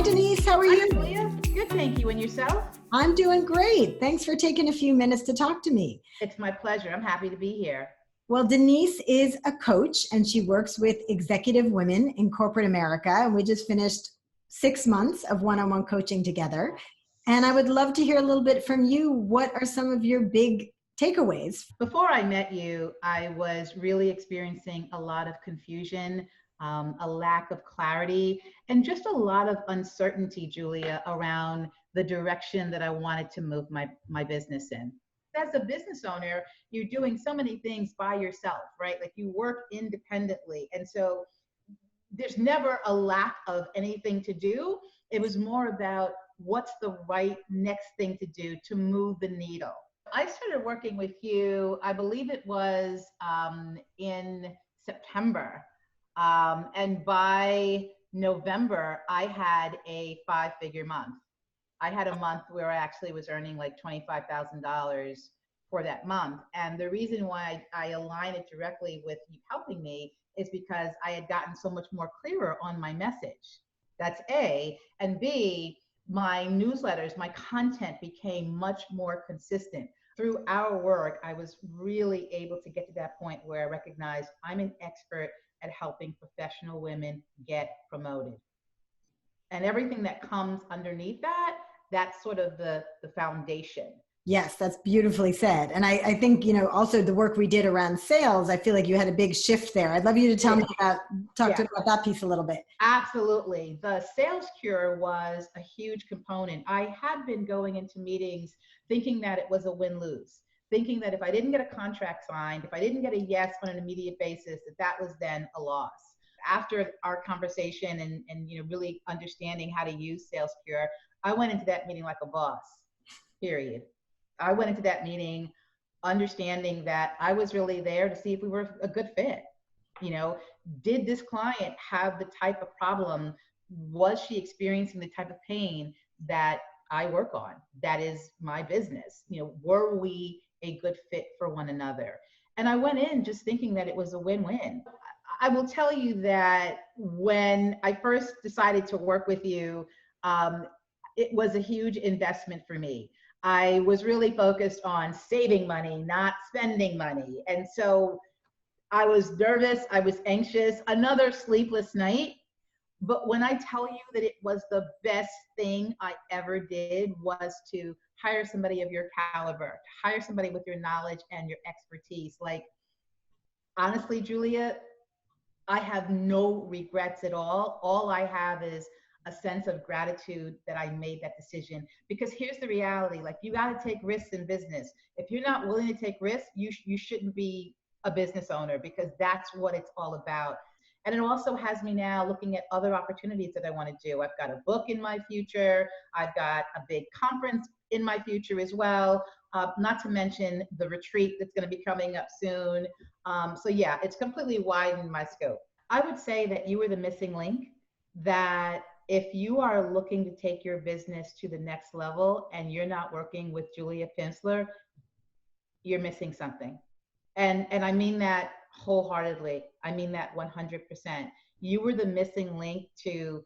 Denise, how are you? Julia. Good, thank you. And yourself? I'm doing great. Thanks for taking a few minutes to talk to me. It's my pleasure. I'm happy to be here. Well, Denise is a coach and she works with executive women in corporate America. And we just finished 6 months of one-on-one coaching together. And I would love to hear a little bit from you. What are some of your big takeaways? Before I met you, I was really experiencing a lot of confusion, a lack of clarity, and just a lot of uncertainty, Julia, around the direction that I wanted to move my business in. As a business owner, you're doing so many things by yourself, right? Like you work independently. And so there's never a lack of anything to do. It was more about what's the right next thing to do to move the needle. I started working with you, I believe it was in September. And by November, I had a 5-figure month. I had a month where I actually was earning like $25,000 for that month. And the reason why I align it directly with you helping me is because I had gotten so much more clearer on my message. That's A. And B, my newsletters, my content became much more consistent. Through our work, I was really able to get to that point where I recognized I'm an expert at helping professional women get promoted. And everything that comes underneath that, that's sort of the foundation. Yes, that's beautifully said. And I think, also the work we did around sales, I feel like you had a big shift there. I'd love you to talk to me about that piece a little bit. Absolutely. The sales cure was a huge component. I had been going into meetings thinking that it was a win-lose, thinking that if I didn't get a contract signed, if I didn't get a yes on an immediate basis, that was then a loss. After our conversation and really understanding how to use sales cure, I went into that meeting like a boss, period. I went into that meeting understanding that I was really there to see if we were a good fit. Did this client have the type of problem? Was she experiencing the type of pain that I work on? That is my business. Were we a good fit for one another? And I went in just thinking that it was a win-win. I will tell you that when I first decided to work with you, it was a huge investment for me. I was really focused on saving money, not spending money. And so I was nervous, I was anxious, another sleepless night. But when I tell you that it was the best thing I ever did was to hire somebody of your caliber, to hire somebody with your knowledge and your expertise. Like, honestly, Julia, I have no regrets at all. All I have is a sense of gratitude that I made that decision. Because here's the reality, like you got to take risks in business. If you're not willing to take risks, you shouldn't be a business owner, because that's what it's all about. And it also has me now looking at other opportunities that I want to do. I've got a book in my future. I've got a big conference in my future as well. Not to mention the retreat that's going to be coming up soon. So yeah, it's completely widened my scope. I would say that you were the missing link, that if you are looking to take your business to the next level and you're not working with Julia Pimsleur, you're missing something. And I mean that wholeheartedly. I mean that 100%. You were the missing link to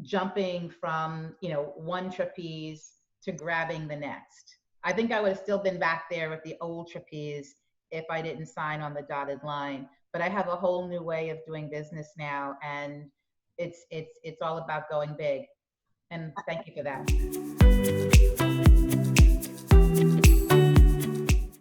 jumping from, one trapeze to grabbing the next. I think I would have still been back there with the old trapeze if I didn't sign on the dotted line. But I have a whole new way of doing business now, and it's all about going big. And thank you for that.